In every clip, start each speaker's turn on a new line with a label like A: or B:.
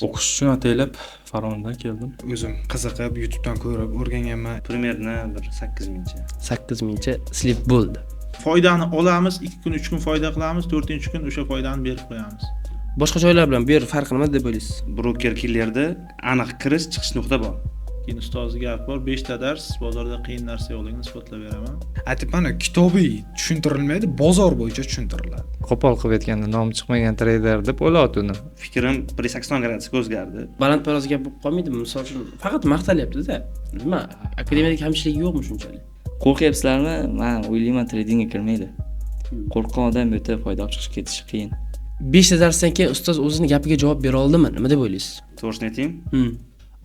A: O'qish uchun ataylab Farg'onadan keldim.
B: O'zim qiziqib, YouTube'dan ko'rib o'rganganman.
C: Primerni bir 8000cha.
D: 8000cha slip bo'ldi.
E: Foydani olamiz, 2 kun 3 kun foyda qilamiz, 4-kun o'sha foydani berib qo'yamiz.
D: Boshqa joylar bilan bu yer farqi nima deb o'ylaysiz?
C: Broker killerda aniq kirish chiqish nuqta bor.
E: Keyin ustozni gapi bor, 5 ta dars, bozorda qiyin narsa yo'qligini isbotlab beraman.
B: Aytib mana kitobiy tushuntirilmaydi, bozor bo'yicha tushuntiriladi.
F: Qo'pol qilib aytganda nomi chiqmagan trader deb o'ylayapti uni.
C: Fikrim 180 gradusga o'zgardi.
D: Balandparvoz gap bo'lib qolmaydimi? Misol uchun faqat maqtalyapti-da. Nima? Akademiyada kamchilik yo'qmi shunchalik?
G: Qo'rqyapsizlarmi? Men o'ylayman tradingga kirmaydi. Qo'rqqan odam bu yerda foyda chiqish ketishi qiyin.
D: 5 ta darsdan keyin ustoz o'zini gapiga javob bera oldimi? Nima deb o'ylaysiz?
C: To'g'risini aytaymi?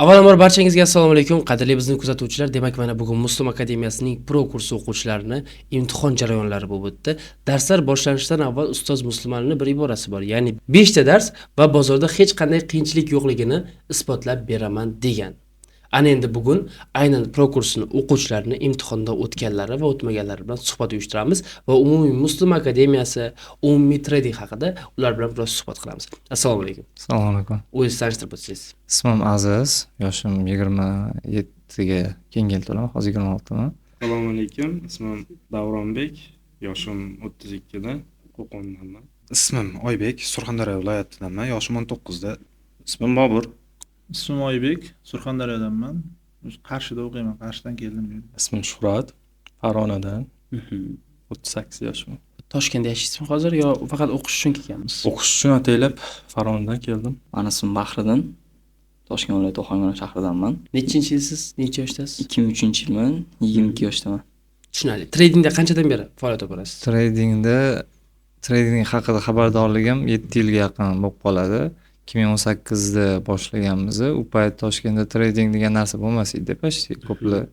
D: Avvalambor barchangizga assalomu alaykum, qadrli bizni kuzatuvchilar. Demak, mana bugun Muslim akademiyasining pro kursi o'quvchilarini imtihon jarayonlari bo'lib o'tdi. Darslar boshlanishidan avval ustoz Muslimonning bir iborasi bor. Ya'ni 5 ta dars va bozorda hech qanday qiyinchilik yo'qligini isbotlab beraman degan. Ana endi bugun aynan pro kursini o'quvchilarini imtihonda o'tganlari va o'tmaganlari bilan suhbat uyushtiramiz va umumiy Muslim akademiyasi, umumiy trading haqida ular bilan biroz suhbat qilamiz. Assalomu alaykum.
F: Assalomu alaykum.
D: O'zingizni tanishtirib o'tsangiz.
F: Ismim Aziz, yoshim 27 ga kengayib to'laman, hozir 26man.
A: Assalomu alaykum. Ismim Davronbek, yoshim 32 da, Qo'qondanman.
B: Ismim Oybek, Surxondaryo viloyatidanman, yoshim 19 da.
C: Ismim Bobur.
E: Ismim Oybek, Surxondaryodanman. Qarshida o'qiyman, Qarshidan keldim bu yerga.
A: Ismim Shuhrat, Farg'onadan. 38 yoshim.
D: Toshkentda yashaysizmi hozir yo faqat o'qish uchun kelgansiz?
A: O'qish uchun ataylab Farg'onadan keldim.
G: Meni ismim Bahriddin. Toshkent viloyati Ohangaron shahridanman.
D: Nechinchi yilsiz? Necha yoshdasiz?
G: 2003-yilman, 22 yoshdaman.
D: Tushunarli. Tradingda qanchadan beri faoliyat olib borasiz?
F: Trading haqida xabardorligim 7 yilga yaqin bo'lib qoladi. 2018 da boshlaganmiz. U payt Toshkentda trading degan narsa bo'lmas edi, почти ko'plar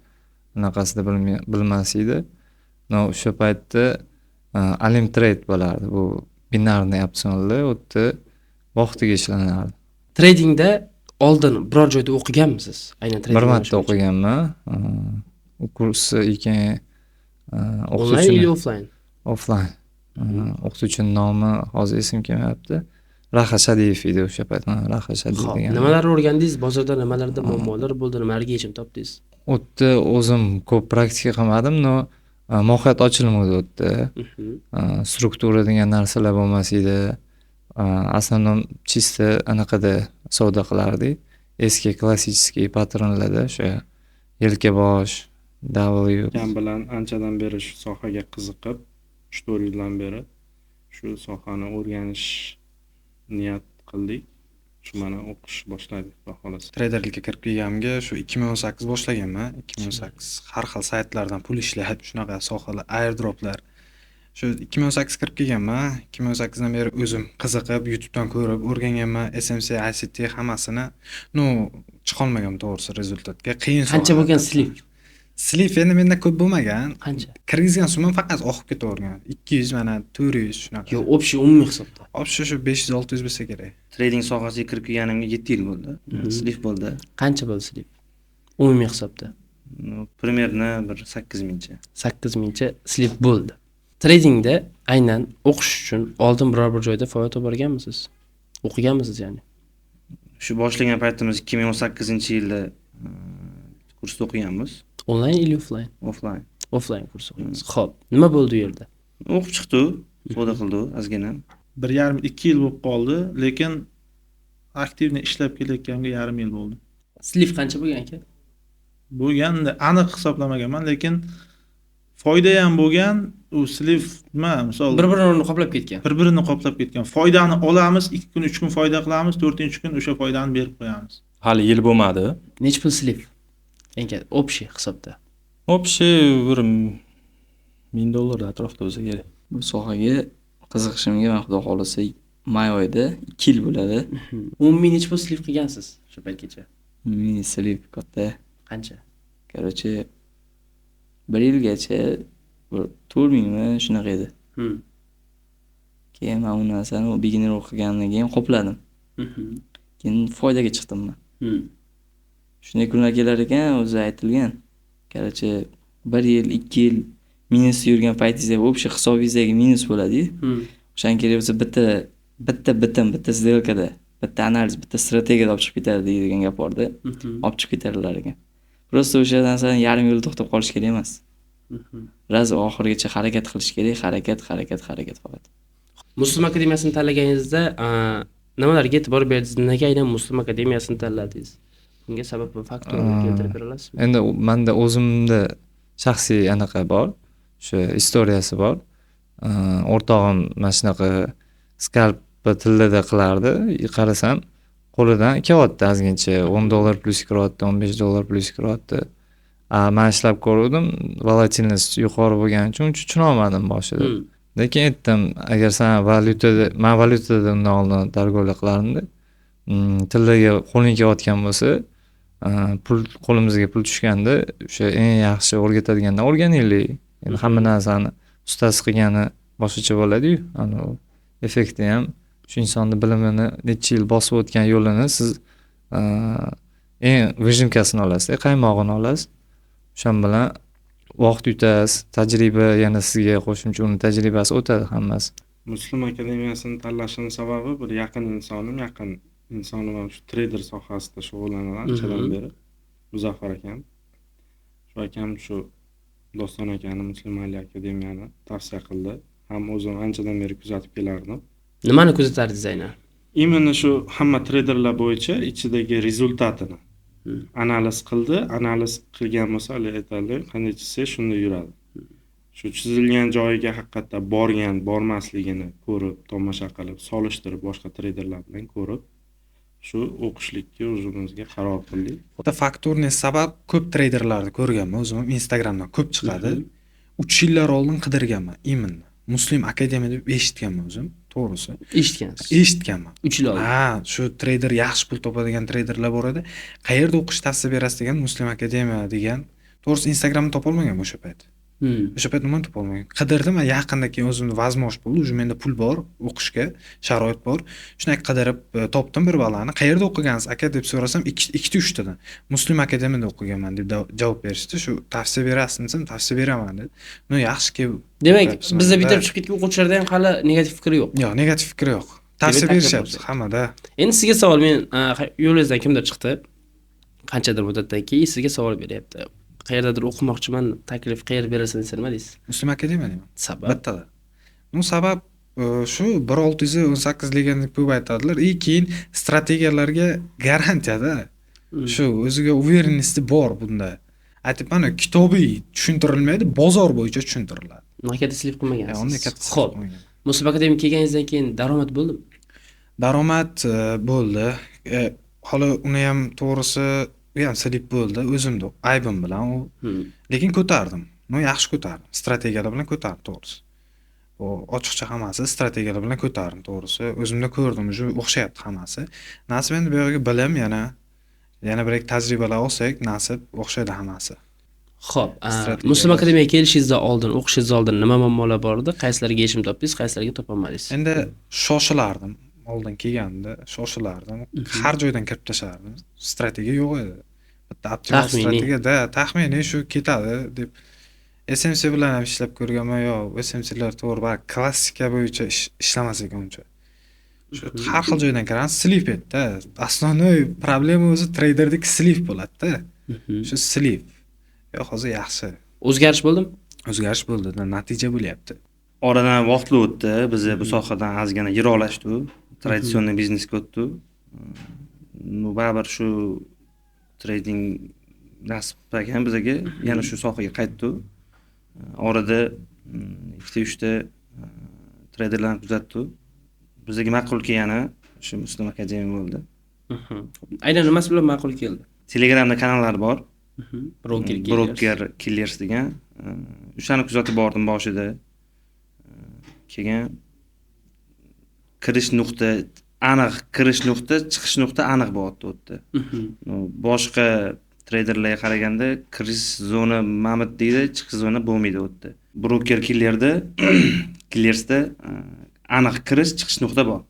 F: unaqasida bilmas edi. O'sha paytda Alim Trade bo'lardi. Bu binarniy opsionlar o'tda vaqtiga ishlanardi.
D: Tradingda oldin biror joyda o'qiganmisiz? Aynan trading.
F: Bir marta o'qiganman. U kursni keyin
D: onlayn yoki offlayn?
F: Offlayn. O'qituvchining nomi hozir esim kelmayapti. Rahat Shadiyev edi o'sha payt. Rahat Shadiyev degan.
D: Nimalarni o'rgandingiz? Bozorda nimalarda muammolar bo'ldi? Nimalarga yechim topdingiz?
F: O'tda o'zim ko'p praktika qilmadim, mohiyat ochilmadi o'tda. Struktura degan narsalar bo'lmas edi. Aslında chista anaqada savdo qilardik. Eski klassik patronlarda o'sha yelkabosh, W
A: Jam bilan anchadan beri shu sohaga qiziqib, 3-4 yildan beri shu sohani o'rganish niyat qildik. Shu mana o'qish boshladik, xudo xolasa.
B: Traderlikka kirib kelganimga shu 2018 boshlaganman. 2018 har xil saytlardan pul ishlab, shunaqa sohalar, airdroplar. Shu 2018 kirib kelganman. 2018 dan beri o'zim qiziqib, YouTube'dan ko'rib o'rganganman. SMC, ICT hammasini. Chiqolmagan to'g'risi rezultatga. Qiyin.
D: Qancha bo'lgan slip?
B: Slip endi menda ko'p bo'lmagan.
D: Qancha?
B: Kirgizgan summam faqat oqib ketavergan. 200 mana 400 shunaqa.
D: Yo'q, общий umumiy hisobda.
B: Общий shu 500-600 bo'lsa kerak.
C: Trading sohasiga kirib kelganimga 7 yil bo'ldi. Slip bo'ldi.
D: Qancha bo'ldi slip? Umumiy hisobda.
C: Primerni bir 8000cha.
D: 8000cha slip bo'ldi. Tradingda aynan o'qish uchun oldin biror bir joyda faoliyat olib borganmisiz? O'qiganmisiz ya'ni?
C: Shu boshlagan paytimiz 2018-yilda kursda o'qiganmiz.
D: Onlayn yoki offlayn?
C: Offlayn.
D: Offlayn kurs o'qiysiz. Xo'p, nima bo'ldi u yerda?
C: O'qib chiqdi, savdo qildi ozgina.
E: 1,5-2 yil bo'lib qoldi, lekin aktivni ishlab kelayotganimga yarim yil bo'ldi.
D: Slip qancha bo'lgan ekan?
E: Bo'lganda aniq hisoblamaganman, lekin foyda ham bo'lgan. U slip nima, misol
D: bir-birini qoplab ketgan.
E: Bir-birini qoplab ketgan. Foydani olamiz, 2 kun 3 kun foyda qilamiz, 4-kun o'sha foydani berib qo'yamiz.
A: Hali yil bo'lmadi.
D: Nech pul slip? Enka общий hisobda.
A: Общий bir $1000 atrofida bo'lsa kerak.
G: Bu sohaga qiziqishimga men xudo xolasa may oyida 2 yil bo'ladi.
D: Umumiy nech pul slip qilgansiz shu paytgacha?
G: Mini slip katta.
D: Qancha?
G: Короче, 1 yilgacha 4000 mi shunaqa edi. Keyin men u narsani beginner o'qigandan keyin qopladim. Keyin foydaga chiqdim men. Shunday kunlar kelar ekan, o'zi aytilgan. Короче, 1 yil, 2 yil minus yurgan paytingizda общий hisobingizdagi minus bo'ladi-yu. O'shan kerak bo'lsa bitta сделкада bitta analiz, bitta strategiyada olib chiqib ketadi deydigan gap borda. Olib chiqib ketadilar ekan. Prosta o'sha narsadan yarim yo'lda to'xtab qolish kerak emas. Raz oxirigacha harakat qilish kerak, harakat faqat.
D: Muslim akademiyasini tanlaganingizda nimalarga e'tibor berdingiz? Nega aynan Muslim akademiyasini tanladingiz? Bunga sabab va faktorni keltirib bera olasizmi?
F: Endi menda o'zimda shaxsiy anaqa bor, o'sha istoriyasi bor. O'rtog'im mana shunaqa skalp tilida qilardi. Qarasam, qo'lidan kiryapti ozgincha $10 plyus kiryapti, $15 plyus kiryapti. Men ishlab ko'rdim, volatilность yuqori bo'lgani uchun tushunolmadim boshida. Lekin aytdim, agar sen men valyutada undan oldin торговля qilardim-da. Tillaga qo'ling kelayotgan bo'lsa, qo'limizga pul tushganda o'sha eng yaxshi o'rgatadigandan o'rganaylik. Endi hamma narsani ustasi qilgani boshqacha bo'ladi-yu. Effekti ham shu insonni bilimini necha yil bosib o'tgan yo'lini siz eng vijimkasini olasiz, qaymog'ini olasiz. O'shan bilan vaqt yutasiz, tajriba yana sizga qo'shimcha uni tajribasi o'tadi hammasi.
A: Muslim akademiyasini tanlashim sababi bir yaqin insonim ham shu trader sohasida shug'ullanadi anchadan beri. Muzaffar akam. Shu akam shu Doston akani Muslim Maliya akademiyani tavsiya qildi. Ham o'zim anchadan beri kuzatib kelardim.
D: Nimani kuzatardingiz aynan?
A: Imенно shu hamma traderlar bo'yicha ichidagi rezultatini analiz qildi. Analiz qilgan bo'lsa, aytadi, qanday chizsa shunday yuradi. Shu chizilgan joyiga haqiqatda bormasligini ko'rib, tomosha qilib, solishtirib boshqa traderlar bilan ko'rib, shu o'qishlikka o'zimizga qaror qildik.
B: Bitta faktorniy sabab ko'p traderlarni ko'rganman, o'zim Instagramdan ko'p chiqadi. 3 yillar oldin qidirganman, imonni. Muslim akademiya deb eshitganman o'zim, to'g'risi.
D: Eshitgansiz?
B: Eshitganman.
D: 3 yil oldin.
B: Shu trader yaxshi pul topadigan traderlar bor edi. Qayerda o'qish tavsiya berasiz degan Muslim akademiya degan. To'g'risi Instagramni topa olmagan o'sha payt. O'sha payt nima topa olmagan. Qidirdim, yaqinda keyin o'zimni vazmosh bo'ldi, o'sha menda pul bor, o'qishga sharoit bor. Shunday qidirib topdim bir balani. Qayerda o'qigansiz aka deb so'rasam, 2-3 tadan. Muslim akademiyada o'qiganman deb javob berishdi. Shu tavsiya berasizmi desam, tavsiya beraman dedi. No yaxshi-ki.
D: Demak, bizda bitirib chiqib ketgan o'quvchilarda ham hali negativ fikri yo'q.
B: Yo'q, negativ fikri yo'q. Tavsiya berishyapti hammada.
D: Endi sizga savol, men yo'lingizdan kimdir chiqdi, qanchadir muddatdan keyin sizga savol beryapti. Qayerdadir o'qimoqchiman, taklif qayerda berilsa desa nima deysiz?
B: Muslim akademiya deyman.
D: Sabab?
B: Bittada. Sabab shu 1618 deganni ko'p aytadilar. Keyin strategiyalarga garantiyada. Shu o'ziga uverенности bor bunda. Aytib, mana kitobiy tushuntirilmaydi, bozor bo'yicha tushuntiriladi.
D: Nima taklif qilmagansiz?
B: Unday katta.
D: Xo'p. Muslim akademiyaga kelganingizdan keyin daromad bo'ldimi?
B: Daromad bo'ldi. Hali uni ham to'g'risi u ham slip bo'ldi, o'zimda aybim bilan u. Lekin ko'tardim. Yaxshi ko'tardim. Strategiyalar bilan ko'tardim, to'g'risi. Bu ochiqcha hammasi strategiyalar bilan ko'tardim, to'g'risi. O'zimda ko'rdim, shu o'xshayapti hammasi. Nasib endi bu yerga bilim yana bir tajribalar olsak, nasib o'xshaydi hammasi.
D: Xo'p, Muslim akademiyaga kelishingizdan oldin, o'qishingizdan oldin nima muammolar bor edi? Qaysilariga yechim topdingiz, qaysilariga topolmadingiz?
B: Endi shoshilardim. Oldin kelganda shoshilardim. Har joydan kirib tashardim. Strategiya yo'q edi. Bitta optimal strategiyada taxminiy shu ketadi deb SMC bilan ham ishlab ko'rganman. SMClar to'g'ri, klassika bo'yicha ishlamas ekan uncha. Shu har xil joydan kirgan slip edi. Asosiy problema o'zi traderdagi slip bo'ladi-da. Shu slip. Hozir yaxshi.
D: O'zgarish bo'ldimi?
B: O'zgarish bo'ldi, natija bo'lyapti.
C: Oradan vaqtli o'tdi, biz bu sohadan ozgina yiroqlashdik, traditsion biznesga o'tdik. Baribir shu trading nasib qilgan bizga yana shu sohaga qaytdik. Orada 2-3 ta traderlarni kuzatdik. Bizga ma'qul kelgani shu Muslim akademiya bo'ldi.
D: Aynan nimasi bilan ma'qul keldi?
C: Telegramda kanallar bor.
D: Broker
C: Killers degan. O'shani kuzatib bordim boshida. Keyin kirish nuqta, chiqish nuqta aniq bo'lyapti. Boshqa traderlarga qaraganda kirish zona mamit deydi, chiqish zona bo'lmaydi o'tdi. Broker Killersda aniq kirish, chiqish nuqta bor.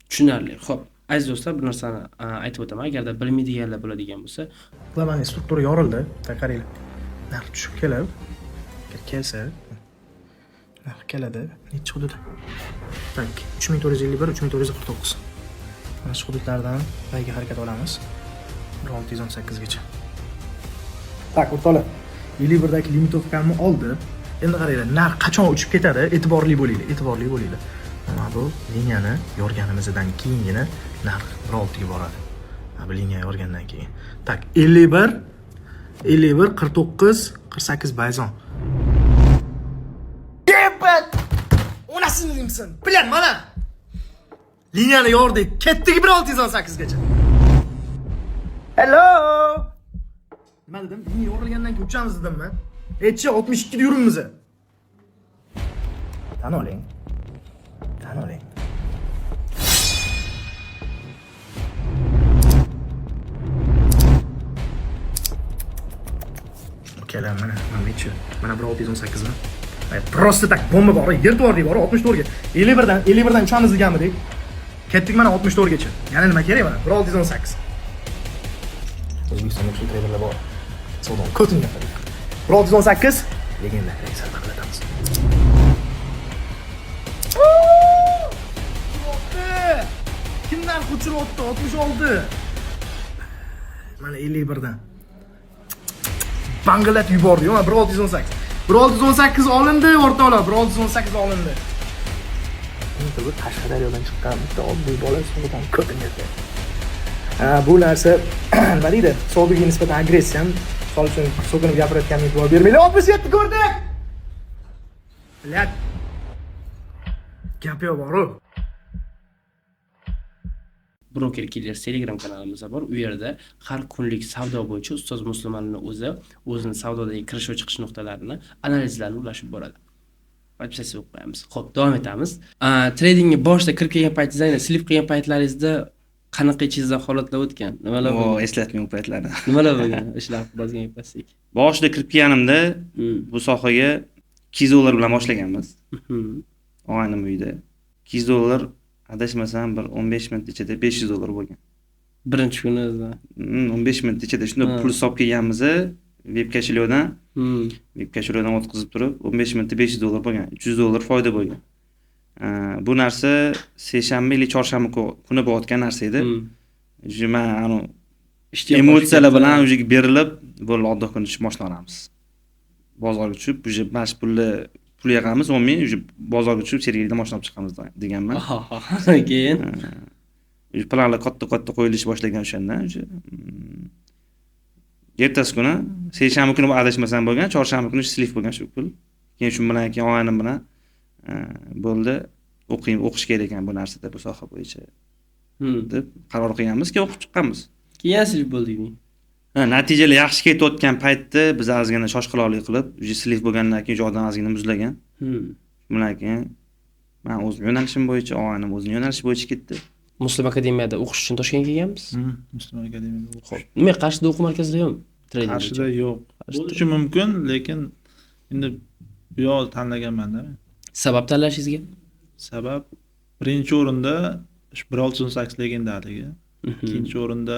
D: Tushunarli. Xo'p, aziz do'stlar, bir narsani aytib o'taman. Agarda bilmaydiganlar bo'ladigan bo'lsa,
H: mana struktura yorildi. Qaranglar. Narx tushib kelib, kelsa keladi. Necha hudud? Tak, 3451, 3449. mana shu hududlardan payga harakat olamiz. 1618 gacha. Tak, o'rtoqlar. 51dagi limitovkamni oldi. Endi qaranglar, narx qachon uchib ketadi? E'tiborli bo'linglar. Mana bu liniyani yorganimizdan keyingina narx 16 ga boradi. Mana bu liniya yorgandan keyin. Tak, 51, 49, 48 bayzon. Debat! Onasini nimsin? Bilan mana. Liniyani yordik. Ketdiki 1618 gacha. Hello! Nima dedim? Liniya yorilgandan keyin uchamiz dedimmi? Necha 62 da yuribmiz. Tan oling. Ukalar mana necha? Mana 1618 mi? Prosta tak bomba bor, yer to'g'ri bor 64 ga. 51dan uchamiz deganmidik. Ketdik mana 64 gacha. Yana nima kerak mana? 1618. O'zbekistonda shu treyderlar bor. Savdo ko'tinga. 1618 legenda sarfa qilamiz. Kimdan qo'chiryapti? 66. Mana 51dan. Bangalat yubordi, mana 1618. 1618 olindi, o'rtoqlar, 1618 olindi. Endi bu Qashqadaryodan chiqqan bitta oddiy bola suvdan ko'tinga. Bu narsa nima deydi? Savdoga nisbatan agressiya. Misol uchun so'kinib gapirayotganimga e'tibor bermanglar. 67 ko'rdik. Bilat. Gap yo'q-ku.
D: Broker Killers Telegram kanalimiz bor. U yerda har kunlik savdo bo'yicha ustoz Muslimonning o'zini savdodagi kirish va chiqish nuqtalarini, analizlarni ulashib boradi. Podpisatsiya o'qib qo'yamiz. Xo'p, davom etamiz. Tradingga boshida kirib kelgan paytingizda, slip qilgan paytlaringizda qanaqa ichingizdan holatlar o'tgan? Nimalar bo'lgan?
C: Eslatmang u paytlarni.
D: Nimalar bo'lgan? Ishlar birozgina gapirsak.
C: Boshida kirib kelganimda bu sohaga $200 bilan boshlaganmiz. Og'aynim uyda. $200 adashmasam bir 15 minut ichida $500 bo'lgan.
D: Birinchi kunida
C: 15 minut ichida shunday pul solib kelganmiz, webkashlardan o'tkazib turib 15 minutda $500 bo'lgan, $300 foyda bo'lgan. Bu narsa seshanba yoki chorshanba kuni bo'layotgan narsa edi. Men anu emotsiyalar bilan o'zi berilib, bo'ldi oddiy kun ish boshlanamiz. Bozorga tushib, o'zi bash pul yig'amiz, olmay o'zi bozorga tushib sergakdan mashina olib chiqamiz deganman.
D: Keyin
C: planlar katta qo'yilish boshlagan o'shandan o'zi. Ertasi kuni seshanba kuni adashmasam bo'lgan, chorshanba kuni slif bo'lgan shu pul. Keyin shu bilan keyin og'aynim bilan bo'ldi, o'qish kerak ekan bu narsada, bu soha bo'yicha deb qaror qilganmiz, keyin o'qib chiqqanmiz.
D: keyin slif bo'ldingmi?
C: Natijalar yaxshi ketayotgan paytda biz ozgina shoshqaloqlik qilib, slif bo'lgandan keyin joydan ozgina muzlagan. Bundan keyin men o'z yo'nalishim bo'yicha, og'aynim o'zining yo'nalishi bo'yicha ketdi.
D: Muslim akademiyada o'qish uchun Toshkentga kelganmiz.
E: Muslim akademiyada.
D: Xo'p, nima Qarshida o'quv markazida yo'qmi?
E: Qarshida yo'q. Bo'lishi mumkin, lekin endi bu yo'l tanlaganman-da.
D: Sabab tanlashingizga?
E: Sabab birinchi o'rinda 1618 legendaligi. Ikkinchi o'rinda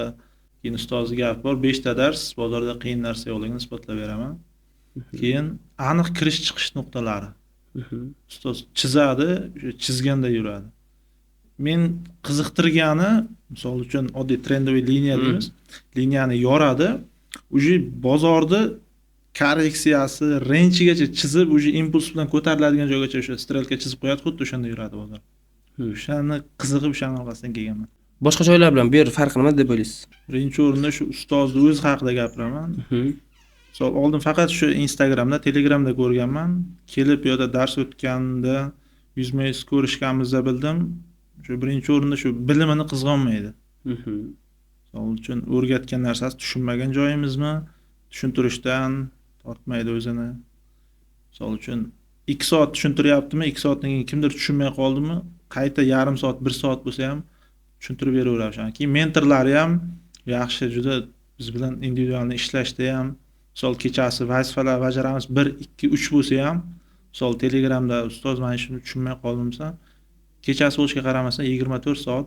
E: keyin ustoz gap bor, 5 ta dars bozorda qiyin narsa yo'qligini isbotlab beraman. Keyin aniq kirish chiqish nuqtalari. Ustoz chizadi, chizganda yuradi. Men qiziqtirgani, misol uchun oddiy trendoviy liniya deymiz. Liniyani yoradi, o'sha bozorda korreksiyasi rangegacha chizib, o'sha impuls bilan ko'tariladigan joygacha o'sha strelka chizib qo'yadi, xuddi o'shanda yuradi bozor. O'shani qiziqib o'shaning orqasidan kelganman.
D: Boshqa joylar bilan bu yer farqi nima deb o'ylaysiz?
E: Birinchi o'rinda shu ustozni o'zi haqida gapiraman. Misol oldin faqat shu Instagramda, Telegramda ko'rganman. Kelib yo'da dars o'tganda yuzma-yuz ko'rishganimizda bildim. Shu birinchi o'rinda shu bilimini qizg'onmaydi. Misol uchun o'rgatgan narsasi tushunmagan joyimizmi, tushuntirishdan tortmaydi o'zini. Misol uchun 2 soat tushuntiryaptimi, 2 soatdan keyin kimdir tushunmay qoldimi, qayta yarim soat, 1 soat bo'lsa ham tushuntirib beraveradi o'sha. Keyin mentorlari ham yaxshi, juda biz bilan individualni ishlashda ham, misol kechasi vazifalar bajaramiz 1, 2, 3 bo'lsa ham, misol Telegramda ustoz men shuni tushunmay qoldimsa, kechasi bo'lishiga qaramasdan 24 soat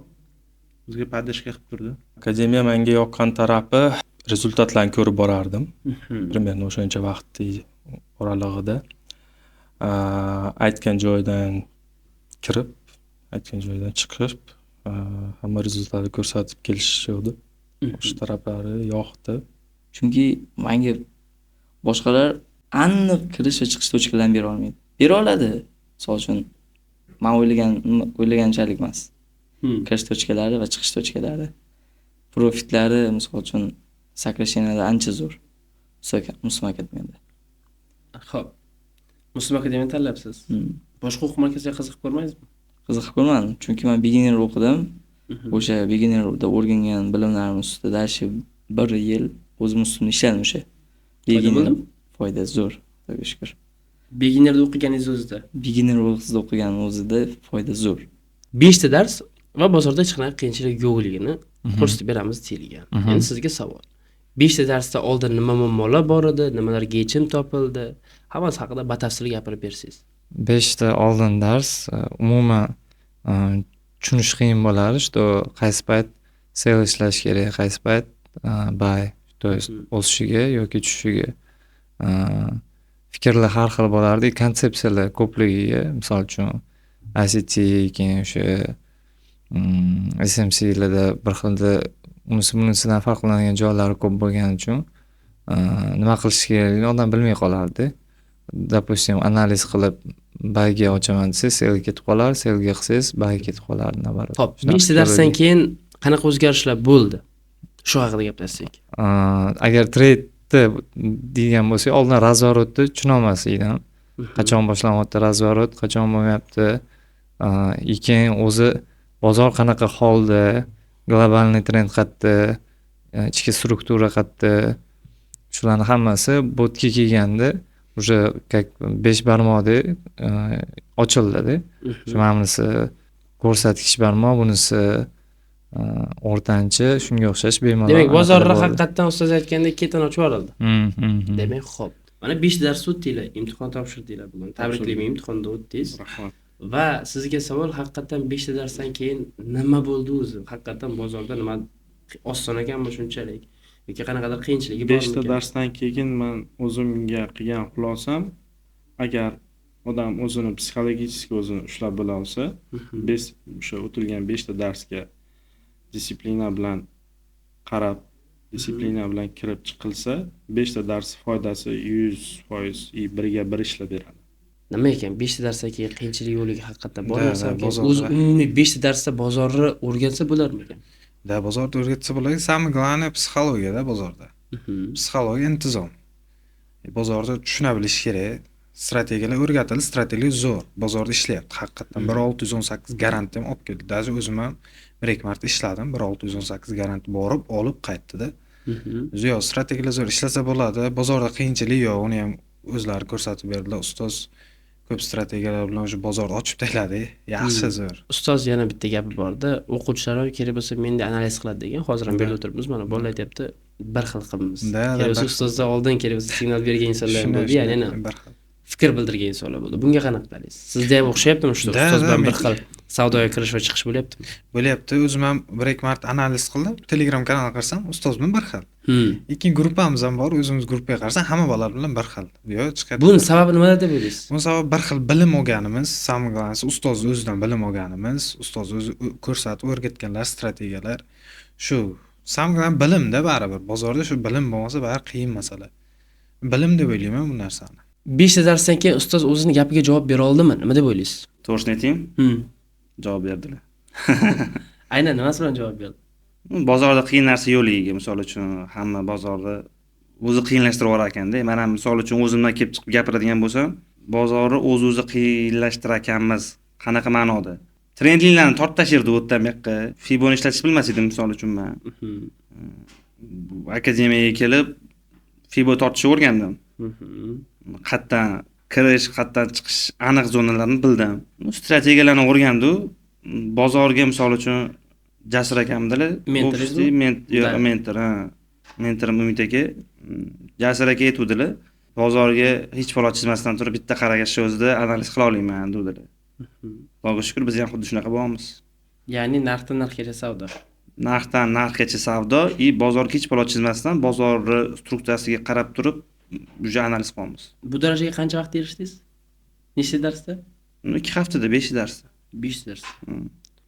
E: bizga poddержка qilib turdi.
I: Akademiya menga yoqqan tarafi rezultatlarni ko'rib borardim. Примерно o'shancha vaqt oralig'ida aytgan joydan kirib, aytgan joydan chiqib, hamma rezultatni ko'rsatib kelishishdi. Boshqa taraflari yoqdi.
G: Chunki menga boshqalar aniq kirish va chiqish tochkalarini bera olmaydi. Bera oladi. Misol uchun men o'ylaganchalik emas. Kirish tochkalari va chiqish tochkalari. Profitlari misol uchun сокращениялari ancha zo'r. Muslim akademiyada.
D: Xo'p. Muslim akademiyani tanlabsiz. Boshqa o'quv markaziga qiziqib ko'rmaysizmi?
G: Qiziqib ko'rmadim. Chunki men beginner o'qidim. O'sha beginnerda o'rgangan bilimlarim ustida dashi 1 yil o'zim ustimda ishladim o'sha. Beginner foydasi zo'r, xudoga shukr.
D: Beginnerda o'qiganingiz o'zida.
G: Beginner o'qiganim o'zida foyda zo'r.
D: 5 ta dars va bozorda hech qanaqa qiyinchilik yo'qligini ko'rsatib beramiz deyilgan. Endi sizga savol. 5 ta darsda oldin nima muammolar bor edi, nimalarga yechim topildi? Hammasi haqida batafsil gapirib bersangiz.
F: 5 ta oldin dars umuman tushunish qiyin bo'lar, что qaysi payt sell ishlash kerak, qaysi payt buy, то есть o'sishiga yoki tushishiga fikrlar har xil bo'lardi, konsepsiyalar ko'pligiga, misol uchun ICT keyin o'sha SMC larda bir xilda bunisidan farqlanadigan joylari ko'p bo'lgani uchun nima qilish kerakligini odam bilmay qolardi. Допустим, analiz qilib bayga ochaman desangiz, selga ketib qolar, selga qilsangiz bayga ketib qolar, nabarat.
D: Xo'p, 5 ta darsdan keyin qanaqa o'zgarishlar bo'ldi? Shu haqida gaplashsak.
F: Agar treytni degan bo'lsak, oldin razворотni tushuna olmas edim. Qachon boshlanyapti razворот, qachon bo'lmayapti. Keyin o'zi bozor qanaqa holda, globalniy trend qayerda, ichki struktura qayerda, shularning hammasi botga kelganda уже как 5 barmoqdek ochildi-da. Shu mamlisi ko'rsatkich barmoq, bunisi o'rtancha, shunga o'xshash bemalol.
D: Demak, bozorda haqiqatan ustoz aytgandek ketin ochib yuborildi. Demak, xo'p. Mana 5 dars o'tdinglar, imtihon topshirdinglar bugun. Tabriklayman, imtihonda o'tdingiz.
A: Rahmat.
D: Va sizga savol, haqiqatan 5 ta darsdan keyin nima bo'ldi o'zi? Haqiqatan bozorda nima oson ekanmi shunchalik? Yoki qanaqadir qiyinchiligi bormi?
A: 5 ta darsdan keyin men o'zimga qilgan xulosam, agar odam o'zini psixologik o'zini ushlab bo'la olsa, biz o'sha o'tilgan 5 ta darsga disiplina bilan qarab, disiplina bilan kirib chiqilsa, 5 ta dars foydasi 100% biriga bir ishlab beradi.
D: Nima ekan 5 ta darsdan keyin qiyinchilik yo'ligi haqiqatan bor narsa. O'zi umumiy 5 ta darsda bozorni o'rgansa bo'larmikan?
B: Da bozorda o'rgatsa bo'ladi. Самое главное psixologiyada bozorda. Psixologiya intizom. Bozorda tushuna bilish kerak. Strategiyalar o'rgatildi, strategiya zo'r. Bozorda ishlayapti. Haqiqatan 1618 garanti ham olib keldi. Даже o'zim ham 1-2 marta ishladim. 1618 garanti borib, olib qaytdi-da. Yo'q, strategiyalar zo'r ishlasa bo'ladi. Bozorda qiyinchilik yo'q, uni ham o'zlari ko'rsatib berdilar. Ustoz ko'p strategiyalar bilan o'sha bozorni ochib tashladi. Yaxshi zo'r.
D: Ustoz yana bitta gapi bor-da, o'quvchilar ham kerak bo'lsa menda analiz qiladi degan. Hozir ham berib o'tiribmiz. Mana bolalar aytibdi, bir xil qilamiz. Kerak bo'lsa ustozdan oldin kerak bo'lsa signal bergan insonlar ham bo'ldi, ya'ni fikr bildirgan insonlar bo'ldi. Bunga qanaqa qaraysiz? Sizda ham o'xshayaptimi shu ustoz bilan bir xil savdoga kirish va chiqish bo'lyaptimi?
B: Bo'lyapti. O'zim ham 1-2 marta analiz qildim. Telegram kanalga qarsam, ustoz bilan bir xil. Ikkinchi gruppamiz ham bor, o'zimiz gruppaga qarasam, hamma bolalar bilan bir xil. Yo'q, chiqadi.
D: Buning sababi nimada deb o'ylaysiz?
B: Buning sababi bir xil bilim olganimiz, samg'anasi ustoz o'zidan bilim olganimiz, ustoz o'zi ko'rsatib o'rgatganlar, strategiyalar. Shu samg'an bilimda baribir. Bozorda shu bilim bo'lmasa, baribir qiyin masala. Bilim deb o'ylayman bu narsani. 5
D: ta darsdan keyin ustoz o'zining gapiga javob bera oldimi? Nima deb o'ylaysiz?
C: To'g'risini aytaymi? Javob berdilar.
D: Aynan nimasi bilan javob berdi?
C: Bozorda qiyin narsa yo'qligiga, misol uchun hamma bozorda o'zi qiyinlashtirib yuborar ekanda. Men ham misol uchun o'zimdan kelib chiqib gapiradigan bo'lsam, bozorni o'z-o'zi qiyinlashtirar ekanmiz. Qanaqa ma'noda? Trendinglarni tortib tashirdi o'tdan bu yoqqa. Fiboni ishlatish bilmas edim misol uchun men. Akademiyaga kelib Fibo tortishni o'rgandim. Qayerdan kirish, qayerdan chiqish aniq zonalarni bildim. Strategiyalarni o'rgandim. Bozorga misol uchun Jasur akamdilar. Mentorim Umid aka. Jasur aka aytuvdilar. Bozorga hech falot chizmasdan turib bitta qaragashni o'zida analiz qila olmayman dedilar. Xudoga shukr biz ham xuddi shunaqa bo'lamiz.
D: Ya'ni narxdan narxgacha savdo.
C: Narxdan narxgacha savdo, bozorga hech falot chizmasdan bozorni strukturasiga qarab turib juda analiz qilamiz.
D: Bu darajaga qancha vaqt erishdingiz? Nechta darsda?
C: 2 haftada 5 darsda.
D: 5 dars.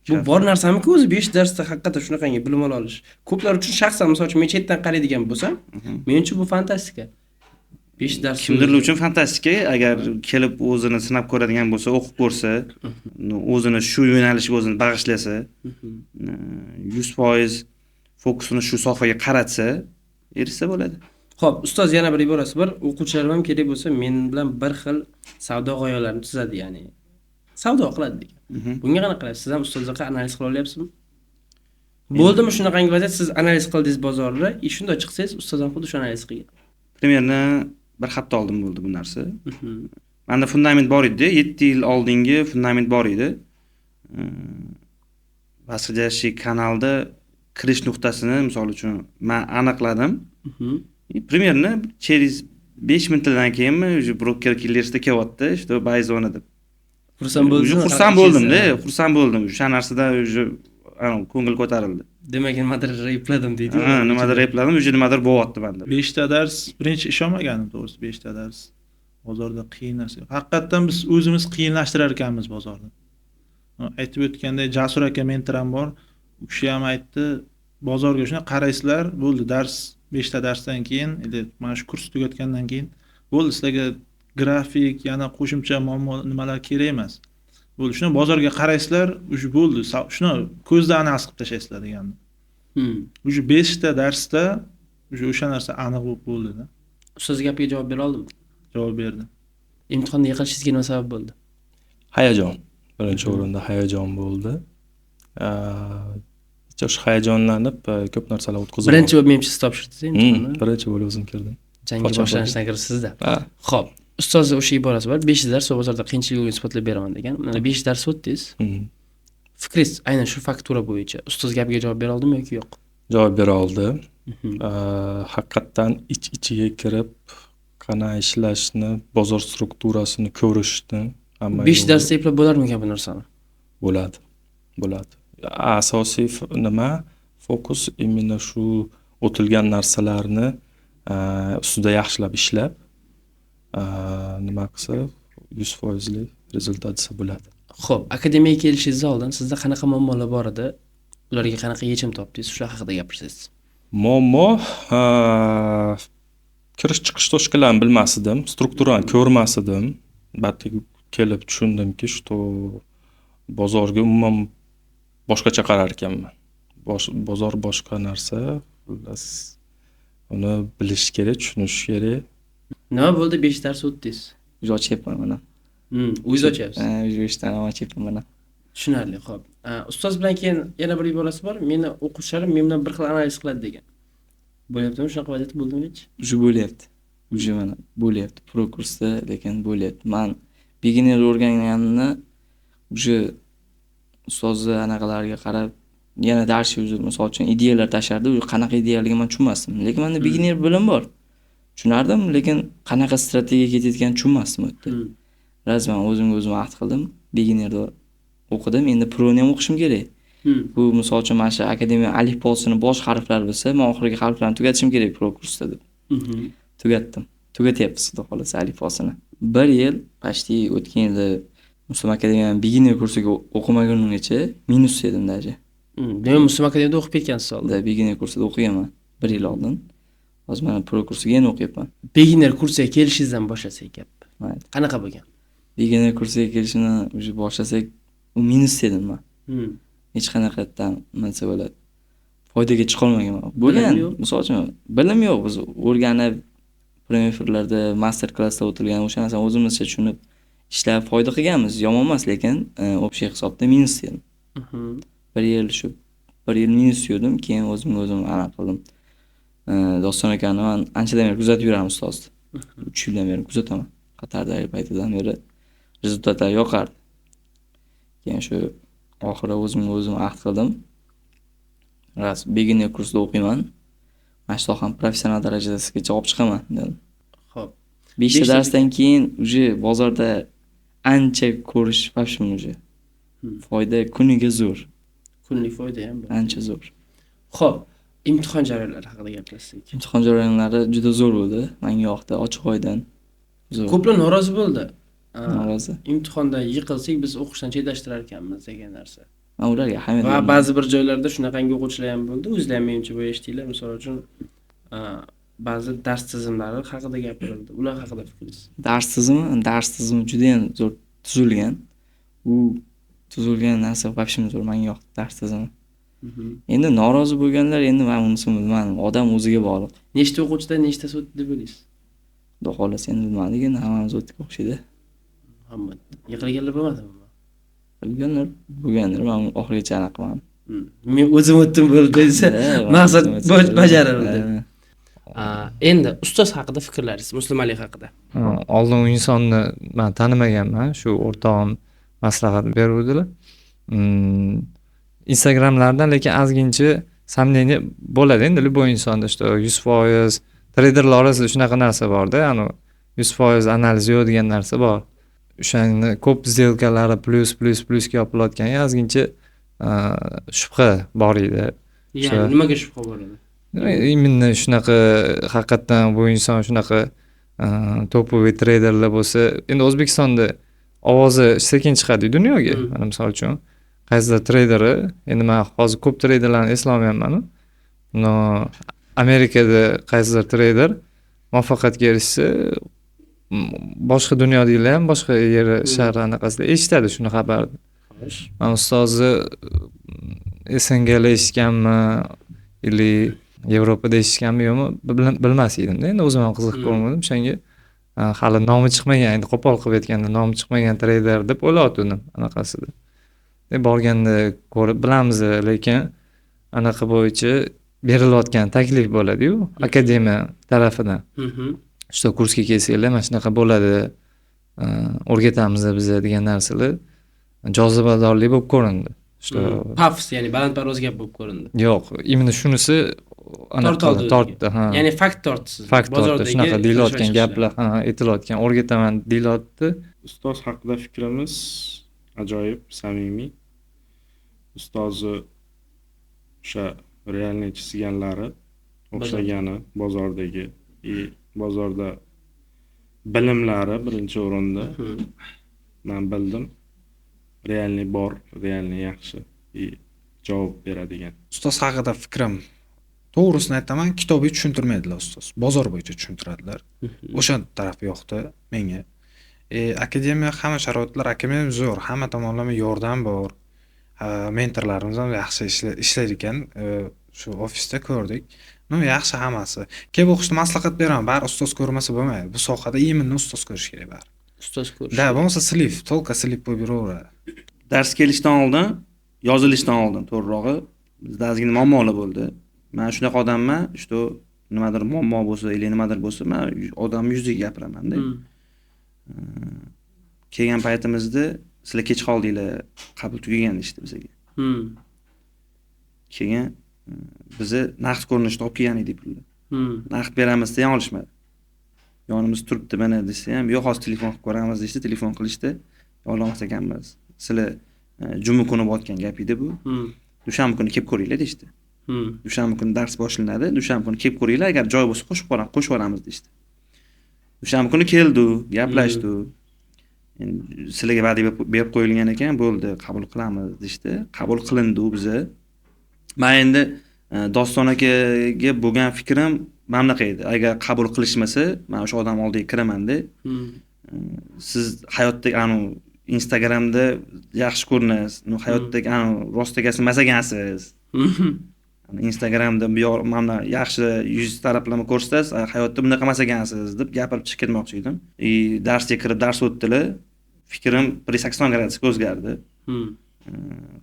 D: Bu bor narsamiku o'zi 5 darsda haqiqatan shunaqangi bilim ola olish. Ko'plar uchun shaxsan misol uchun men chetdan qaraydigan bo'lsam, men uchun bu fantastika. 5 dars
C: Kimdirlar uchun fantastika, agar kelib o'zini sinab ko'radigan bo'lsa, o'qib ko'rsa, o'zini shu yo'nalishga o'zini bag'ishlasa, 100% fokusini shu sohaga qaratsa, erishsa bo'ladi.
D: Xo'p, ustoz yana bir iborasi bor. O'quvchilarim ham kerak bo'lsa, men bilan bir xil savdo g'oyalarini tuzadi, ya'ni savdo qiladi degan. Bunga qanaqa qaraysiz? Siz ham ustozlarga analiz qila olyapsizmi? Bo'ldimi shunaqangi vaziyat, siz analiz qildingiz bozorni, shunda chiqsangiz ustoz ham xuddi shu analiz qilgan.
C: Primerni bir hafta oldin bo'ldi bu narsa. Menda fundament bor edi, 7 yil oldingi fundament bor edi. Vasilijashi kanalda kirish nuqtasini misol uchun men aniqladim. Primerni через 5 minutdan keyinmi уже broker kelishda kelyapti, işte bayzona deb.
D: Xursand bo'ldingiz?
C: Xursand bo'ldim. O'sha narsada уже ko'ngil ko'tarildi.
D: Demak, nimadir repladim deydi.
C: Ha, nimadir repladim, уже nimadir bo'lyapti menda.
E: 5 ta dars, birinchi ishonmaganim to'g'risi 5 ta dars. Bozorda qiyin narsa. Haqiqatan biz o'zimiz qiyinlashtirar ekanmiz bozorni. Aytib o'tgandek, Jasur aka mentoram bor. U kishi ham aytdi, bozorga shuna qaraysizlar, bo'ldi dars 5 ta darsdan keyin, mana shu kurs tugatgandan keyin bo'ldi, sizlarga grafik, yana qo'shimcha nimalar kerak emas. Bo'ldi, shuni bozorga qaraysizlar, уже bo'ldi. Shuni ko'zdan aniq qilib tashlaysizlar degandi. Уже 5 ta darsda уже o'sha narsa aniq bo'lib bo'ldi-da.
D: Ustoz gapiga javob bera oldimmi?
E: Javob berdi.
D: Imtihonda yiqilishingizga nima sabab bo'ldi?
I: Hayajon. Birinchi o'rinda hayajon bo'ldi. O'sha hayajonlanib ko'p narsalar o'tkazdim.
D: Birinchi bo'lib men siz topshirdingiz imtihonni?
I: Birinchi bo'lib o'zim kirdim.
D: Jangga boshlanishidan kiribsiz-da. Xo'p, ustozning o'sha iborasi bor. 5 dars bozorda qiyinchilikni isbotlab beraman degan. Mana 5 dars o'tdingiz. Fikringiz aynan shu faktura bo'yicha ustoz gapiga javob bera oldimi yoki yo'q?
I: Javob bera oldi. Haqiqatdan ichiga kirib, qana ishlashni, bozor strukturasini ko'rishni, hamma
D: 5 darsda eplab bo'larmikan bu narsani?
I: Bo'ladi. Bo'ladi. Asosiy nima? Fokus imенно shu o'tilgan narsalarni ustida yaxshilab ishlab, nima qilsa 100% rezultat bo'ladi.
D: Xo'p, akademiyaga kelishingizdan oldin sizda qanaqa muammolar bor edi? Ularga qanaqa yechim topdingiz? Shular haqida gapirsangiz.
I: Muammo kirish chiqish to'shqalarini bilmasdim, strukturani ko'rmasdim. Batga kelib tushundimki, что bozorga umuman boshqacha qarar ekanman. Bozor boshqa narsa, xullas uni bilish kerak, tushunish kerak.
D: Nima bo'ldi 5 dars o'tdingiz?
G: O'zi ochyapman mana.
D: O'zingiz ochyapsiz.
G: O'zi ishdan ochyapman mana.
D: Tushunarli, xo'p. Ustoz bilan keyin yana bir iborasi bor. Meni o'quvchilarim men bilan bir xil analiz qiladi degan. Bo'lyaptimi? Shunaqa vaziyat bo'ldimi hech?
G: O'zi bo'lyapti. O'zi mana bo'lyapti. Pro kursda lekin bo'lyapti. Men beginner o'rganganimni o'zi ustozni anaqalarga qarab yana dars yozib, misol uchun ideyalar tashardi. U qanaqa ideyaligini men tushunmasdim. Lekin menda beginner bilim bor. Tushunardim, lekin qanaqa strategiya ketayotganini tushunmasdim o'tdi. Razman o'zimga o'zim ahd qildim. Beginnerda o'qidim, endi proni ham o'qishim kerak. Bu misol uchun mana shu akademiya alifbosini bosh harflari bo'lsa, men oxirgi harflarni tugatishim kerak pro kursda deb. Tugatdim. Tugatyapmiz xudo xolasa alifbosini. 1 yil почти o'tgan yilda Muslima akademiyaning beginner kursiga o'qimagunimgacha minus edim daja.
D: Demak, Muslima akademiyada o'qib ketgansiz oldin.
G: Da beginner kursida o'qiganman 1 yil oldin. Hozir men pro kursiga yana o'qiyapman.
D: Beginner kursiga kelishingizdan boshlasak gap. Qanaqa bo'lgan?
G: Beginner kursiga kelishimni o'zi boshlasak, u minus edim men. Hech qanaqadan mensa bo'ladi. Foydaga chiqa olmaganman. Bo'lgan, misol uchun bilim yo'q, biz o'rganib premerlarda, master klassda o'tilgan o'sha narsani o'zimizcha tushunib ishlab foyda qilganmiz. Yomon emas, lekin общий hisobda minus edim. 1 yil shu 1 yil minus yo'dim, keyin o'zimga o'zim aniq qildim. Doston akani men anchadan beri kuzatib yuraman ustozni. 3 yildan beri kuzataman. Qatardagi paytidan beri rezultatlar yoqardi. Keyin shu oxiri o'zimga o'zim ahd qildim. Ras beginner kursda o'qiyman. Mana shu sohani professional darajasigacha olib chiqaman dedim.
D: Xo'p.
G: 5 ta darsdan keyin uje bozorda ancha ko'rish pashim uje. Foyda kuniga zo'r.
D: Kunlik foyda ham bor.
G: Ancha zo'r.
D: Xo'p, imtihon jarayonlari haqida gapirsak.
G: Imtihon jarayonlari juda zo'r bo'ldi. Menga yoqdi, ochiq oydan. Zo'r.
D: Ko'plar norozi bo'ldi.
G: Norozi.
D: Imtihonda yiqilsak biz o'qishdan chetlashtirar ekanmiz degan narsa.
G: man ularga ahamiyat
D: Va
G: bermayman.
D: ba'zi bir joylarda shunaqangi o'quvchilar ham bo'ldi. O'zlar ham menimcha boya eshitdinglar. Misol uchun ba'zi dars tizimlari haqida gapirildi. Ular haqida fikringiz?
G: Dars tizimi juda ham zo'r tuzilgan. U tuzilgan narsa вообще zo'r, menga yoqdi dars tizimi. Endi norozi bo'lganlar, endi men unisini bilmadim. Odam o'ziga bog'liq.
D: Nechta o'quvchidan nechtasi o'tdi deb o'ylaysiz?
G: Xudo xohlasa endi bilmadik, endi hammamiz o'tdik o'xshaydi.
D: Hamma yiqilganlar bo'lmadimi?
G: Bo'lganlar men oxirigacha aniq qilmadim.
D: Men o'zim o'tdim bo'ldi desa, maqsad bajarildi. Endi ustoz haqida fikrlaringiz, Muslimalik haqida.
F: Oldin u insonni men tanimaganman, shu o'rtog'im maslahat beruvdilar. Instagramlardan lekin ozgincha samleniya bo'ladi endi любой insonda, что 100% treyderlar orasida shunaqa narsa bor-da, ya'ni 100% analiz yo'q degan narsa bor. O'shani ko'p сделкалari plyusga yopilayotgan ozgincha shubha bor edi.
D: Ya'ni nimaga shubha bo'ladi?
F: Именно shunaqa haqiqatdan bu inson shunaqa topoviy treyderlar bo'lsa, endi O'zbekistonda ovozi sekin chiqadi dunyoga. Mana misol uchun qaysidir treyderi, endi men hozir ko'p treyderlarni eslolmayapman. No Amerikada qaysidir treyder muvaffaqiyatga erishsa, boshqa dunyodagilар ham boshqa yer shahar anaqasida eshitadi shuni xabarni. Men ustozni SNGda eshitganmi, ili Yevropada eshitganmi yo'qmi bilmas edim-da. Endi o'zim ham qiziqib ko'rmadim. O'shanga hali nomi chiqmagan, endi qo'pol qilib aytganda nomi chiqmagan treyder deb o'ylayotgandim anaqasida. Borganda ko'rib bilamiz, lekin anaqa bo'yicha berilayotgan taklif bo'ladi-yu, akademiya tarafidan. Что kursga kelsanglar, mana shunaqa bo'ladi, o'rgatamiz biz degan narsalar jozibadorlik bo'lib ko'rindi. Что
D: pafs, ya'ni balandparvoz gap bo'lib ko'rindi.
F: Yo'q, именно shunisi tortdi, ha.
D: Ya'ni fakt tortsiz.
F: Bozordagi shunaqa deyilayotgan gaplar, ha, aytilayotgan, o'rgataman deyilyapti.
A: Ustoz haqida fikrimiz ajoyib, samimiy. Ustozi o'sha realniy chizganlari o'xshagani bozordagi bozorda bilimlari birinchi o'rinda. Men bildim. Realniy bor, realniy yaxshi javob beradigan.
B: Ustoz haqida fikrim to'g'risini aytaman, kitobni tushuntirmaydilar ustoz. Bozor bo'yicha tushuntiradilar. O'sha taraf yoqdi menga. Akademiya hamma sharoitlar akademiya zo'r, hamma tomonlama yordam bor. Mentorlarimiz ham yaxshi ishlar ekan, shu ofisda ko'rdik. No, yaxshi hammasi. Kelib o'qishni maslahat beraman, bari ustoz ko'rmasa bo'lmaydi. Bu sohada imonni ustoz ko'rish kerak bari.
D: Ustoz ko'rish.
B: Da, bo'lmasa tolqa slip qo'yib yuraveradi.
C: Dars kelishdan oldin, yozilishdan oldin to'g'rirog'i bizda ozgina muammolar bo'ldi. Men shunaqa odamman, что nimadir muammo bo'lsa, yoki nimadir bo'lsa, men odam yuziga gapiraman-da. Kelgan paytimizda sizlar kech qoldinglar, qabul tugagan ishdi bizga. Keyin bizni naqd ko'rinishda olib kelgan edik pulni. Naqd beramiz desa ham olishmadi. Yonimiz turibdi mana desa ham, yo'q, hozir telefon qilib ko'ramiz deydi, telefon qilishdi. Ololmas ekanmiz. Sizlar juma kuni bo'tgan gap edi bu. Dushanba kuni kelib ko'ringlar deydi. Dushanba kuni dars boshlanadi, dushanba kuni kelib ko'ringlar, agar joy bo'lsa qo'shib yuboramiz deydi. Dushanba kuni keldi, gaplashdi. Endi sizlarga va'da berib qo'yilgan ekan, bo'ldi, qabul qilamiz deydi. Qabul qilindi u biza. Men endi Doston akaga bo'lgan fikrim mana bunaqa edi. Agar qabul qilishmasa, men o'sha odam oldiga kiraman-da. Siz hayotdagi Instagramda yaxshi ko'rinasiz, hayotdagi rostagasi masagansiz. Instagramda bu yoq mana yaxshi yuz taraflama ko'rsatasiz, hayotda bunaqa masagansiz deb gapirib chiqib ketmoqchi edim. Darsga kirib dars o'tdilar. Fikrim 180 gradusga o'zgardi.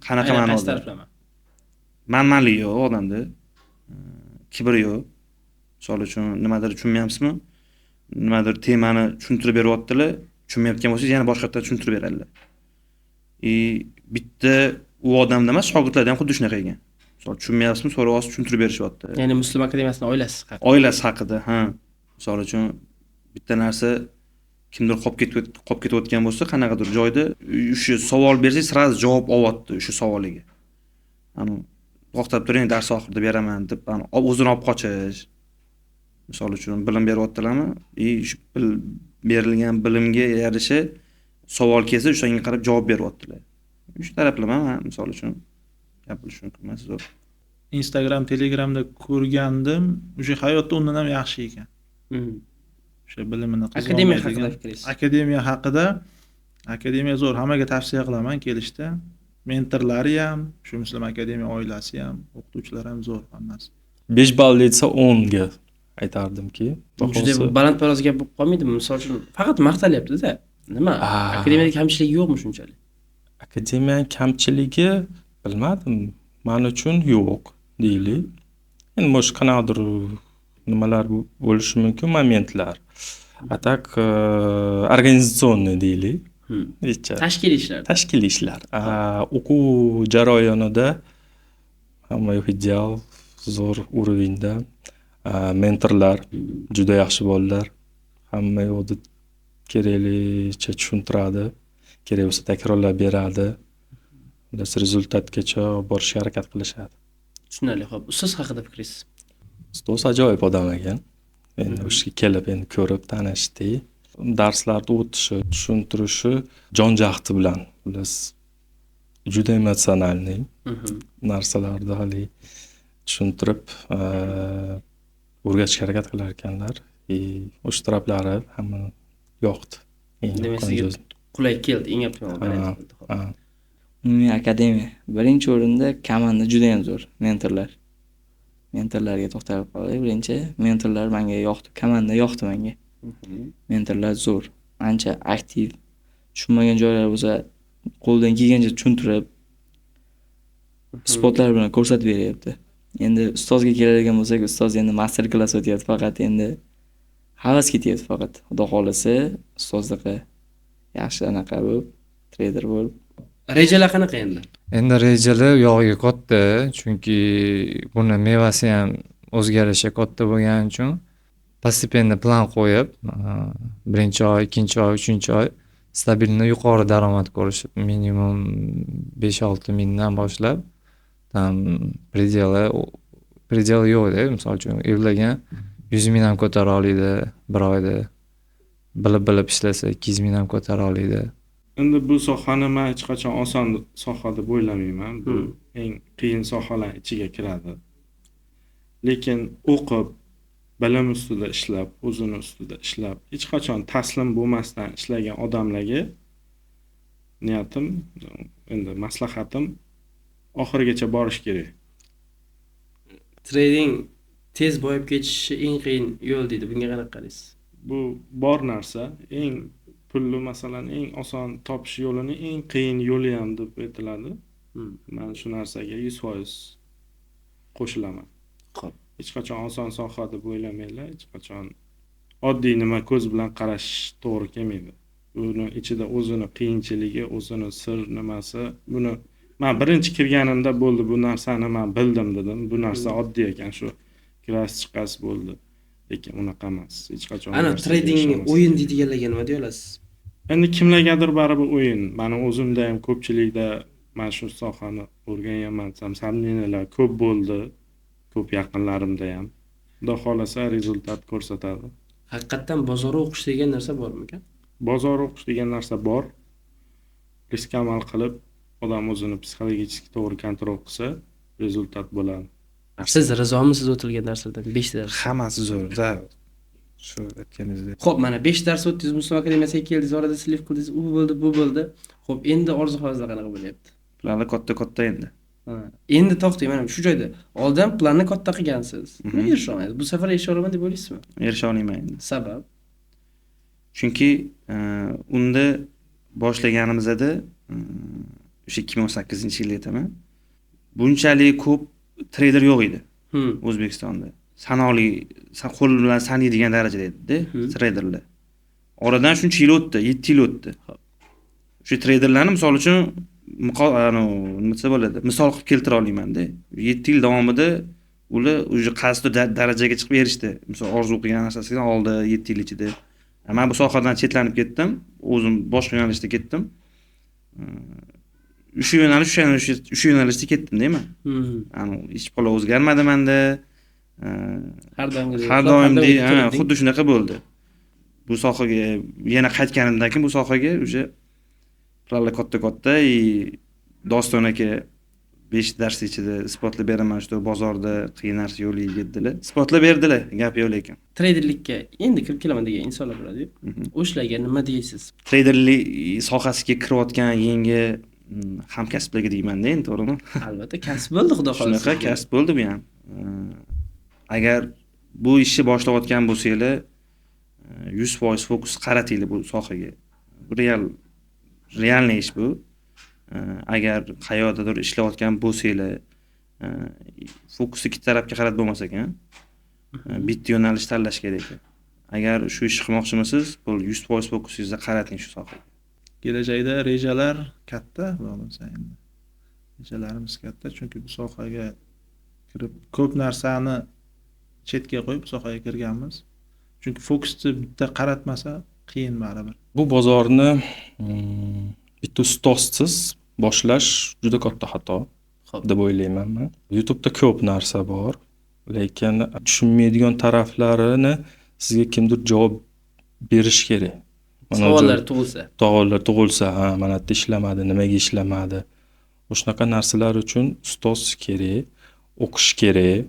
C: Qanaqa ma'noda? Manmanlik yo'q odamda. Kibr yo'q. Misol uchun nimadir tushunmayapsizmi? Nimadir temani tushuntirib beryaptilar. Tushunmayotgan bo'lsangiz yana boshqacha tushuntirib beradilar. Bitta u odamda emas, shogirdlarda ham xuddi shunaqa ekan. Misol tushunmayapsizmi? So'rab tushuntirib berishyapti.
D: Ya'ni Muslum akademiyasining
C: oilasi haqida, ha. Misol uchun bitta narsa kimdir qolib ketayotgan bo'lsa, qanaqadir joyda o'sha savol bersangiz, sразу javob olyapti o'sha savoliga. To'xtab turing, dars oxirida beraman deb, o'zini olib qochish. Misol uchun bilim beryaptilarmi? Shu berilgan bilimga yarasha savol kelsa, o'shanga qarab javob beryaptilar. uch taraflama man misol uchun gapirish mumkin emas zo'r.
E: Instagram, Telegramda ko'rgandim, o'sha hayotda undan ham yaxshi ekan. O'sha bilimini
D: Akademiya haqida fikringiz?
E: Akademiya zo'r, hammaga tavsiya qilaman kelishda. Mentorlari ham, shu Muslim Akademiya oilasi ham, o'qituvchilar ham zo'r hammasi.
I: 5 ball desa 10 ga aytardimki.
D: Juda baland parvoz gap bo'lib qolmaydimi? Misol uchun faqat maqtalyapti-da. Nima? Akademiyada kamchilik yo'qmi shunchalik?
I: Akademiyaning kamchiligi bilmadim. Men uchun yo'q deylik. Endi boshqa qanaqadir nimalar bo'lishi mumkin momentlar. Atak organizatsionniy deylik. Tashkiliy ishlar. O'quv jarayonida hamma ideal, zo'r уровеньda mentorlar juda yaxshi bolalar. Hamma yo'qni keraklicha tushuntiradi. Kerak bo'lsa takrorlab beradi. Ular rezultatgacha borishga harakat qilishadi.
D: Tushunarli. Xo'p, ustoz haqida fikringiz?
I: Ustoz ajoyib odam ekan. Endi o'sha kelib, endi ko'rib tanishdik. Darslarda o'tishi, tushuntirishi jon jahdi bilan. Biz juda emotsionalniy narsalarni hali tushuntirib, o'rgatishga harakat qilar ekanlar. O'sha taraflari hamma yoqdi.
D: Demak, sizga qulay keldi, eng optimal variant.
G: Umumiy akademiya. Birinchi o'rinda komanda juda ham zo'r, mentorlar. Mentorlarga to'xtalib qolay. Birinchi mentorlar menga yoqdi, komanda yoqdi menga. Mentorlar zo'r, ancha aktiv. Tushunmagan joylar bo'lsa, qo'ldan kelgancha tushuntirib, isbotlar bilan ko'rsatib beryapti. Endi ustozga keladigan bo'lsak, ustoz endi master klass o'tyapti, faqat endi havas ketyapti faqat. Xudo xolasa, ustozlikqa yaxshi anaqa bo'lib, trader bo'lib.
D: Rejalar qanaqa endi?
F: Endi rejalar yog'iga katta, chunki buni mevasi ham o'zgarishi katta bo'lgani uchun postepенно plan qo'yib, birinchi oy, ikkinchi oy, uchinchi oy stabilni yuqori daromad ko'rish, minimum 5-6 mingdan boshlab, tam predeli yo'q-da, misol uchun evlagan 100 ming ham ko'tara oladi bir oyda. Bilib ishlasa 200 ming ham ko'tara oladi.
A: Endi bu sohani men hech qachon oson soha deb o'ylamayman. Bu eng qiyin sohalar ichiga kiradi. Lekin o'qib, bilim ustida ishlab, o'zini ustida ishlab, hech qachon taslim bo'lmasdan ishlagan odamlarga niyatim, endi maslahatim oxirigacha borish kerak.
D: Trading tez boyib ketishi eng qiyin yo'l deydi. Bunga qanaqa qaraysiz?
A: Bu bor narsa, eng pulli masalan eng oson topish yo'lini eng qiyin yo'li ham deb aytiladi. Men shu narsaga 100% qo'shilaman.
D: Xo'p.
A: Hech qachon oson soha deb o'ylamanglar, hech qachon oddiy nima ko'z bilan qarash to'g'ri kelmaydi. Buni ichida o'zini qiyinchiligi, o'zini sir nimasi, buni men birinchi kirganimda bo'ldi, bu narsani men bildim dedim. Bu narsa oddiy ekan, shu kirasi chiqasi bo'ldi. Lekin unaqa emas. Hech qachon.
D: Ana tradingni o'yin deydiganlarga nima deya olasiz?
A: Endi kimlargadir baribir o'yin. Meni o'zimda ham ko'pchilikda men shu sohani o'rganganman desam, samlinilar ko'p bo'ldi. Ko'p yaqinlarimda ham. Xudo xolasa rezultat ko'rsatadi.
D: Haqiqatan bozor o'qish degan narsa bormi ekan?
A: Bozor o'qish degan narsa bor. Risk amal qilib, odam o'zini psixologik to'g'ri kontrol qilsa, rezultat bo'ladi.
D: Siz rizomisiz o'tilgan darslardan 5 dars?
B: Hammasi zo'r. Shu aytganingizdek.
D: Xo'p, mana 5 dars o'tdingiz, Muslim akademiyasiga keldingiz, orada silif qildingiz, u bo'ldi, bu bo'ldi. Xo'p, endi orzu-havaslar qanaqa bo'lyapti?
C: Planlar katta endi.
D: Endi to'xtang, mana shu joyda oldin planni katta qilgansiz. Nima erisha olmaysiz? Bu safar erisha olaman deb o'ylaysizmi?
C: Erisha olmayman endi.
D: Sabab?
C: Chunki unda boshlaganimizda o'sha 2018-yilda aytaman. Bunchalik ko'p trader yo'q edi O'zbekistonda. Sanoqli, qo'l bilan sanaydigan darajada edi traderlar. Oradan shuncha yil o'tdi, 7 yil o'tdi. O'sha traderlarni misol uchun nima bo'ladi? Misol qilib keltira olaman-da. 7 yil davomida ular o'sha qaysi darajaga chiqib erishdi. Misol orzu qilgan narsasidan oldi 7 yil ichida. Men bu sohadan chetlanib ketdim, o'zim boshqa yo'nalishda ketdim. Shu yo'nalishda ketdim deyman. Hech qala o'zgarmadi menda. Har doimdek xuddi shunaqa bo'ldi. Bu sohaga yana qaytganimdan keyin bu sohaga o'sha planlar katta Doston aka 5 dars ichida isbotlab beraman shu bozorda qiyin narsa yo'liga ketdilar. Isbotlab berdilar, gap yo'q lekin.
D: Treyderlikka endi kirib kelaman degan insonlar bo'ladi-yu. O'shalarga nima deysiz?
C: Treyderlik sohasiga kirayotgan yangi hamkasblarga deyman-da endi, to'g'rimi?
D: Albatta kasb bo'ldi, xudo xohlasa.
C: Shunaqa kasb bo'ldi bu ham. Agar bu ishni boshlayotgan bo'lsanglar 100% fokus qaratinglar bu sohaga. Bu realniy ish bu. Agar hayotda ishlayotgan bo'lsanglar, fokus ikki tarafga qarab bo'lmas ekan. Bitta yo'nalish tanlash kerak ekan. Agar shu ishni qilmoqchimisiz, bu 100% fokusingizni qarating shu sohaga.
E: Kelajakda rejalar katta, bo'lmasa endi. Rejalarimiz katta, chunki bu sohaga kirib ko'p narsani chetga qo'yib bu sohaga kirganmiz. Chunki fokusni bitta qaratmasa qiyin baribir.
I: Bu bozorni bitta ustozsiz boshlash juda katta xato deb o'ylayman men. YouTube'da ko'p narsa bor, lekin tushunmaydigan taraflarini sizga kimdir javob berish kerak.
D: Savollar
I: tug'ilsa, ha, mana bu ishlamadi, nimaga ishlamadi? O'shunaqa narsalar uchun ustoz kerak, o'qish kerak.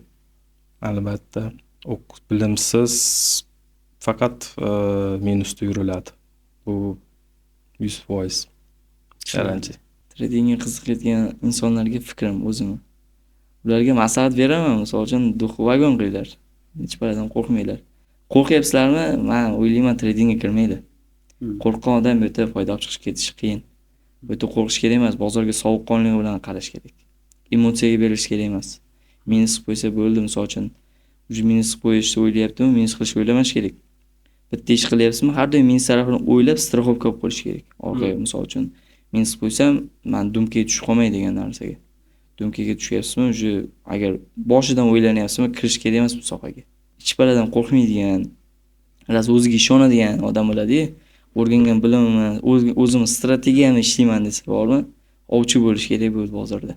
I: Albatta, bilimsiz faqat minusda yuriladi. Bu 100% garanti.
G: Tradingga qiziqayotgan insonlarga fikrim o'zim. Ularga maslahat beraman, misol uchun vagon qilinglar. Hech qanday qo'rqmanglar. Qo'rqyapsizlarmi? Men o'ylayman tradingga kirmaydi. Qo'rqqan odam bu yerda foyda olib chiqish ketish qiyin. Bu yerda qo'rqish kerak emas, bozorga sovuqqonlik bilan qarash kerak. Emotsiyaga berilish kerak emas. Minus qo'ysa bo'ldi, misol uchun. Minus qo'yishni o'ylayaptimi, minus qilishni o'ylamash kerak. Bitta ish qilyapsizmi, har doim minus tarafini o'ylab straxovka qilib qo'yish kerak. Orqaga misol uchun minus qo'ysam, men dumkaga tushib qolmay degan narsaga. Dumkaga tushyapsizmi, agar boshidan o'ylanyapsizmi, kirish kerak emas bu sohaga. Hech baladan qo'rqmaydigan, ras o'ziga ishonadigan odam bo'ladi-ku. O'rgangan bilimimni, o'zim strategiyamni ishlayman desa bormi, ovchi bo'lish kerak bu bozorda.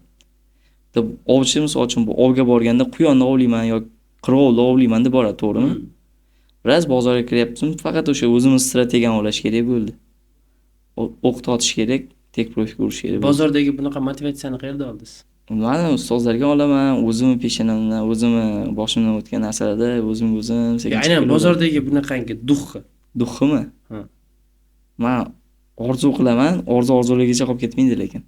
G: Deb ovchi misol uchun bu ovga borganda quyonni ovlayman yoki qirg'ovni ovlayman deb boradi, to'g'rimi? Ras bozorga kiryapsizmi, faqat o'sha o'zimiz strategiyani o'ylash kerak bo'ldi. O'q totish kerak, tek profit ko'rish kerak.
D: Bozordagi bunaqa motivatsiyani qayerda oldingiz?
G: Men ustozlarga olaman, o'zimni peshonamdan, o'zimni boshimdan o'tgan narsalarda o'zim
D: aynan bozordagi bunaqangi
G: duxximi? Ha. Men orzu qilaman, orzuligicha qolib ketmaydi lekin.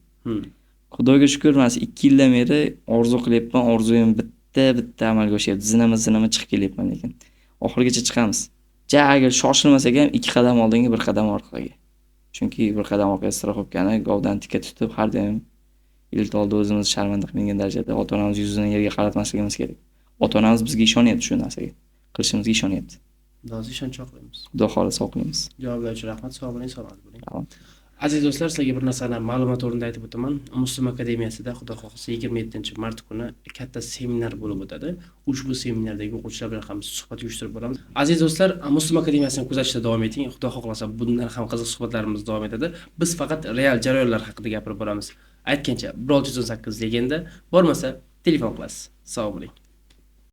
G: Xudoga shukr, men 2 yildan beri orzu qilyapman, orzuyim bitta amalga oshyapti. Zinama chiqib kelyapman lekin. Oxirigacha chiqamiz. Agar shoshilmasak ham 2 qadam oldinga, 1 qadam orqaga. Chunki 1 qadam orqaga straxovkani govdan tikka tutib, har doim ilt oldi o'zimiz sharmanda qilgan darajada ota-onamiz yuzini yerga qaratmasligimiz kerak. Ota-onamiz bizga ishonyapti shu narsaga. Qilishimizga ishonyapti.
D: Xudoga ishonch oqlaymiz.
G: Xudo xolisa oqlaymiz.
D: Javoblar uchun rahmat, sog' bo'ling, salomat bo'ling. Aziz do'stlar, sizlarga bir narsani ma'lumot o'rnida aytib o'taman. Muslim akademiyasida Xudo xohlasa 27-mart kuni katta seminar bo'lib o'tadi. Ushbu seminardagi o'quvchilar bilan ham suhbat uyushtirib bo'lamiz. Aziz do'stlar, Muslim akademiyasini kuzatishda davom eting. Xudo xohlasa bundan ham qiziq suhbatlarimiz davom etadi. Biz faqat real jarayonlar haqida gapirib boramiz. Aytgancha 1618 legenda, bo'lmasa telefon qilasiz. Sog' bo'ling.